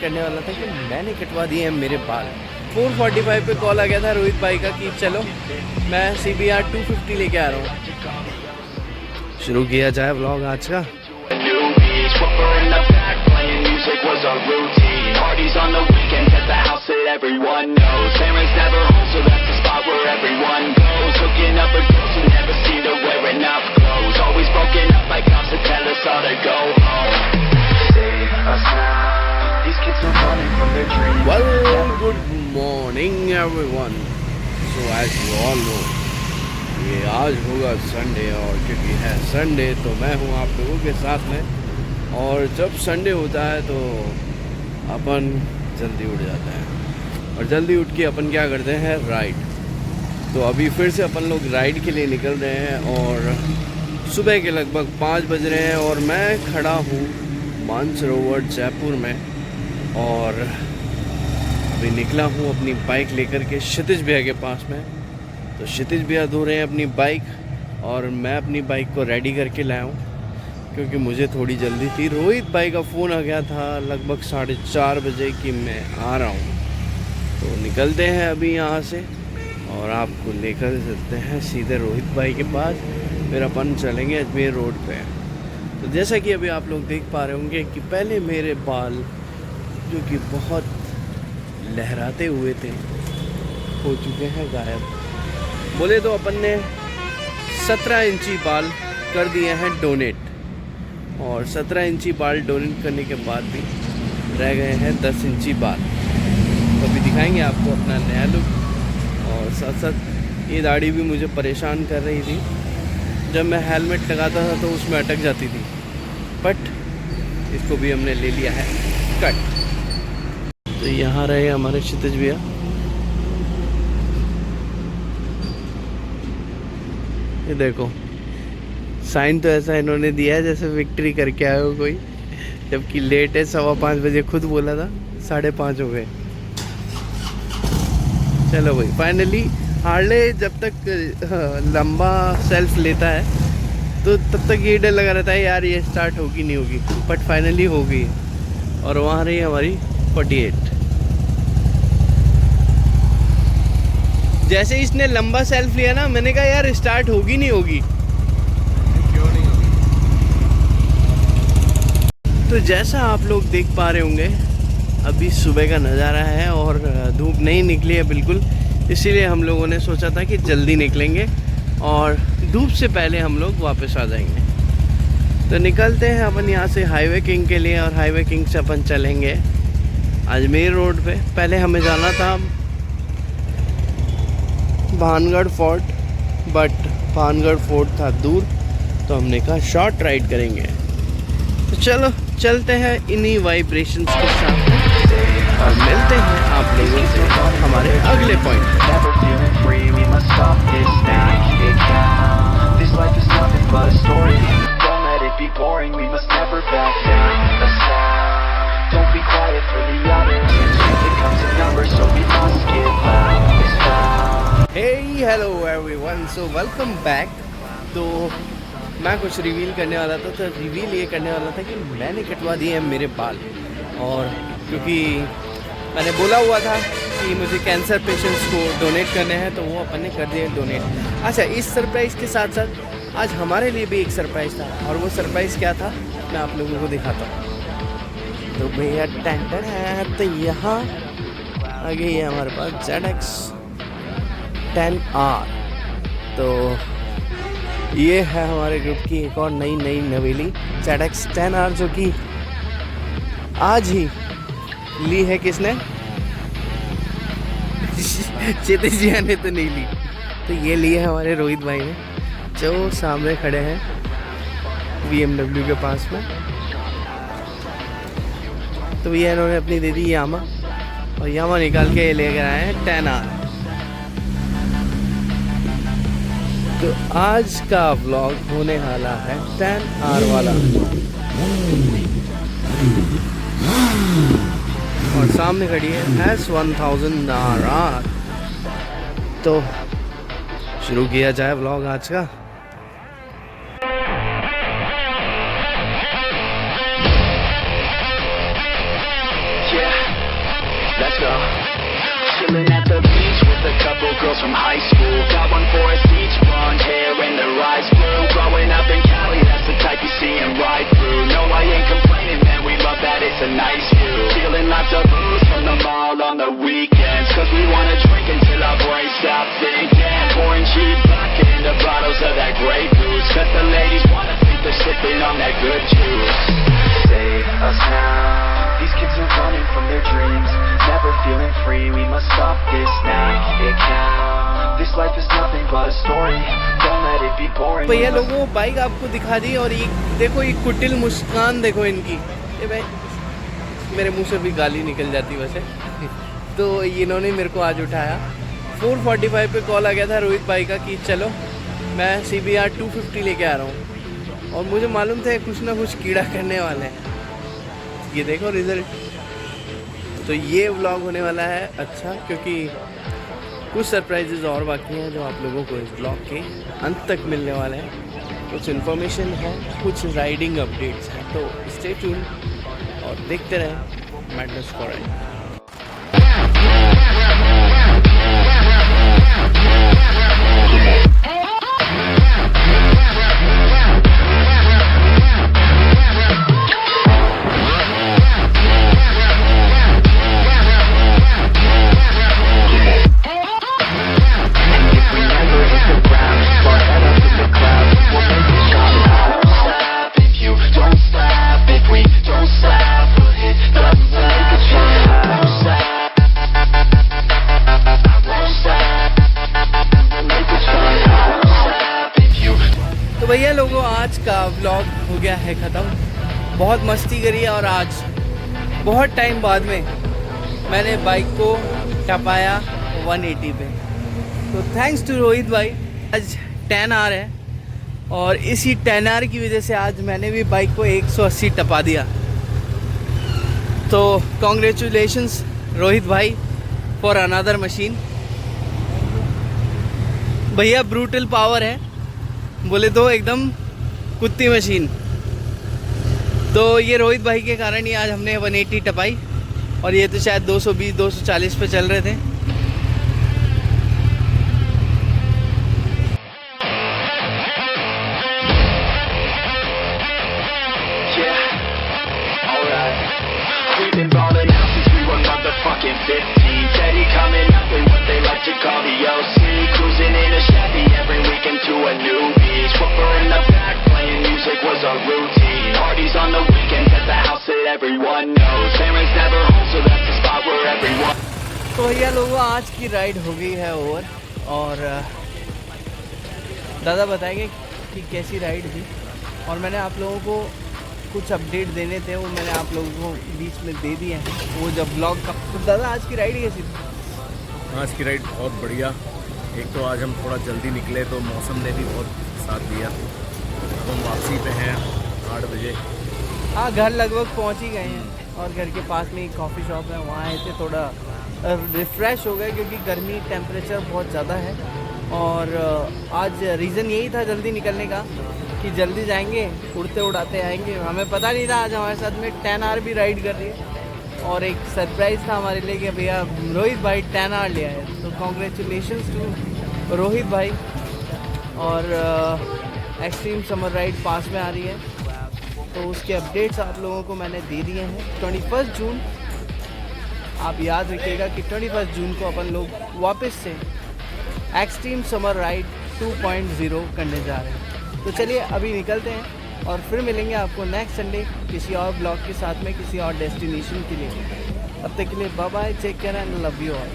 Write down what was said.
करने वाला था कि मैंने कटवा दिए हैं मेरे बाल। 4:45 पे कॉल आ गया था रोहित भाई का कि चलो मैं CBR 250 लेके आ रहा हूँ। शुरू किया जाए व्लॉग आज का। Well, good morning everyone. So as you all know, ये आज होगा संडे और क्योंकि है संडे तो मैं हूँ आप लोगों के साथ में। और जब संडे होता है तो अपन जल्दी उठ जाते हैं और जल्दी उठ के अपन क्या करते हैं, राइड। तो अभी फिर से अपन लोग राइड के लिए निकल रहे हैं और सुबह के लगभग 5 बज रहे हैं और मैं खड़ा हूँ मानसरोवर जयपुर में और अभी निकला हूँ अपनी बाइक लेकर के क्षितिज भैया के पास में। तो क्षितिज भैया धो रहे हैं अपनी बाइक और मैं अपनी बाइक को रेडी करके लाया हूँ क्योंकि मुझे थोड़ी जल्दी थी। रोहित भाई का फ़ोन आ गया था लगभग 4:30 बजे कि मैं आ रहा हूँ। तो निकलते हैं अभी यहाँ से और आपको लेकर चलते हैं सीधे रोहित भाई के पास, फिर अपन चलेंगे अजमेर रोड पे। तो जैसा कि अभी आप लोग देख पा रहे होंगे कि पहले मेरे बाल जो कि बहुत लहराते हुए थे हो चुके हैं गायब। बोले तो अपन ने 17 इंची बाल कर दिए हैं डोनेट और 17 इंची बाल डोनेट करने के बाद भी रह गए हैं 10 इंची बाल। तो अभी दिखाएंगे आपको अपना नया लुक और साथ साथ ये दाढ़ी भी मुझे परेशान कर रही थी। जब मैं हेलमेट लगाता था तो उसमें अटक जाती थी, बट इसको भी हमने ले लिया है कट। तो यहाँ रहे हमारे क्षितिज भैया। ये देखो साइन तो ऐसा इन्होंने दिया है जैसे विक्ट्री करके आए हो कोई, जबकि लेट है। 5:15 बजे खुद बोला था, 5:30 हो गए। चलो भाई फाइनली हार्ले जब तक लंबा सेल्फ लेता है तो तब तक ये डर लगा रहता है यार ये स्टार्ट होगी नहीं होगी, बट फाइनली हो गई। और वहाँ रही हमारी 48। जैसे इसने लंबा सेल्फ लिया ना, मैंने कहा यार स्टार्ट होगी नहीं होगी, क्यों नहीं होगी। तो जैसा आप लोग देख पा रहे होंगे अभी सुबह का नज़ारा है और धूप नहीं निकली है बिल्कुल, इसीलिए हम लोगों ने सोचा था कि जल्दी निकलेंगे और धूप से पहले हम लोग वापस आ जाएंगे। तो निकलते हैं अपन यहाँ से हाईवे किंग के लिए और हाईवे किंग से अपन चलेंगे अजमेर रोड पे। पहले हमें जाना था Bhangarh fort, but Bhangarh fort था दूर, तो हमने कहा शॉर्ट राइड करेंगे। तो चलो चलते हैं इन्हीं वाइब्रेशंस के साथ और मिलते हैं आप लोगों से हमारे अगले point. Hello everyone, so welcome back. तो मैं कुछ रिवील करने वाला था, तो रिवील ये करने वाला था कि मैंने कटवा दिए हैं मेरे बाल। और क्योंकि मैंने बोला हुआ था कि मुझे कैंसर पेशेंट्स को डोनेट करने हैं, तो वो अपन ने कर दिए डोनेट। अच्छा, इस सरप्राइज़ के साथ साथ आज हमारे लिए भी एक सरप्राइज़ था, और वो सरप्राइज़ क्या था मैं आप लोगों को दिखाता हूँ। तो भैया टेंटर है, तो यहाँ आ गई है हमारे पास ZX 10R। तो ये है हमारे ग्रुप की एक और नई नवेली ZX 10R, जो कि आज ही ली है। किसने? क्षितिज जी ने तो नहीं ली, तो ये ली है हमारे रोहित भाई ने, जो सामने खड़े हैं BMW के पास में। तो ये इन्होंने अपनी दे दी यामा, और यामा निकाल के लेकर आए हैं 10R। तो आज का व्लॉग होने वाला है 10R वाला। और सामने खड़ी है S1000RR। तो शुरू किया जाए व्लॉग आज का। Yeah. high school. Got one for us each, blonde hair and their eyes blue. Growing up in Cali, that's the type you see and ride through. No, I ain't complaining, man, we love that it's a nice view. Feeling lots of booze from the mall on the weekends, cause we wanna drink until our brains stop thinking. Pouring cheap vodka into bottles of that Grey Goose, cause the ladies wanna think they're sipping on that good juice. Save us now, these kids are running from their dreams, never feeling free, we must stop this, make it count. This life is nothing but a story, don't let it be boring. भैया लोगों bike आपको दिखा दी, और ये देखो ये कुटिल मुस्कान देखो इनकी, ये भाई मेरे मुंह से भी गाली निकल जाती वैसे तो इन्होंने मेरे को आज उठाया। 4:45 पे कॉल आ गया था रोहित भाई का कि चलो मैं CBR 250 लेके आ रहा हूँ, और मुझे मालूम था कुछ ना कुछ कीड़ा करने वाले हैं। ये देखो रिजल्ट, तो ये व्लॉग होने वाला है अच्छा, क्योंकि कुछ सरप्राइजेज और बाकी हैं जो आप लोगों को इस ब्लॉग के अंत तक मिलने वाले हैं। कुछ इन्फॉर्मेशन है, कुछ राइडिंग अपडेट्स हैं, तो स्टे ट्यून और देखते रहें मैडनेस फॉर राइड। तो भैया लोगों आज का व्लॉग हो गया है ख़त्म। बहुत मस्ती करी है, और आज बहुत टाइम बाद में मैंने बाइक को टपाया 180 पे। तो थैंक्स टू रोहित भाई। आज 10R है, और इसी 10R की वजह से आज मैंने भी बाइक को 180 टपा दिया। तो कॉन्ग्रेचुलेशंस रोहित भाई फॉर अनदर मशीन। भैया ब्रूटल पावर है, बोले तो एकदम कुत्ती मशीन। तो ये रोहित भाई के कारण ही आज हमने 180 टपाई, और ये तो शायद 220-240 पे चल रहे थे। तो भैया लोगों आज की राइड हो गई है ओवर, और दादा बताएंगे कि कैसी राइड थी, और मैंने आप लोगों को कुछ अपडेट देने थे वो मैंने आप लोगों को बीच में दे दिए हैं, वो जब ब्लॉग का। तो दादा आज की राइड कैसी थी? आज की राइड बहुत बढ़िया। एक तो आज हम थोड़ा जल्दी निकले तो मौसम ने भी बहुत साथ दिया। अब हम वापसी पे हैं 8 बजे। हाँ, घर लगभग पहुंच ही गए हैं, और घर के पास में एक कॉफ़ी शॉप है, वहाँ आए थे, थोड़ा रिफ़्रेश हो गए क्योंकि गर्मी टेम्परेचर बहुत ज़्यादा है। और आज रीज़न यही था जल्दी निकलने का कि जल्दी जाएंगे, उड़ते उड़ाते आएंगे। हमें पता नहीं था आज हमारे साथ में 10R भी राइड कर रही है, और एक सरप्राइज़ था हमारे लिए कि भैया रोहित भाई 10R ले आए। तो कॉन्ग्रेचुलेशंस टू रोहित भाई। और एक्सट्रीम समर राइड पास में आ रही है, तो उसके अपडेट्स आप लोगों को मैंने दे दिए हैं। 21 जून आप याद रखिएगा कि 21 जून को अपन लोग वापस से एक्सट्रीम समर राइड 2.0 करने जा रहे हैं। तो चलिए अभी निकलते हैं, और फिर मिलेंगे आपको नेक्स्ट संडे किसी और ब्लॉग के साथ में, किसी और डेस्टिनेशन के लिए। तब तक के लिए bye bye, take care and love you all.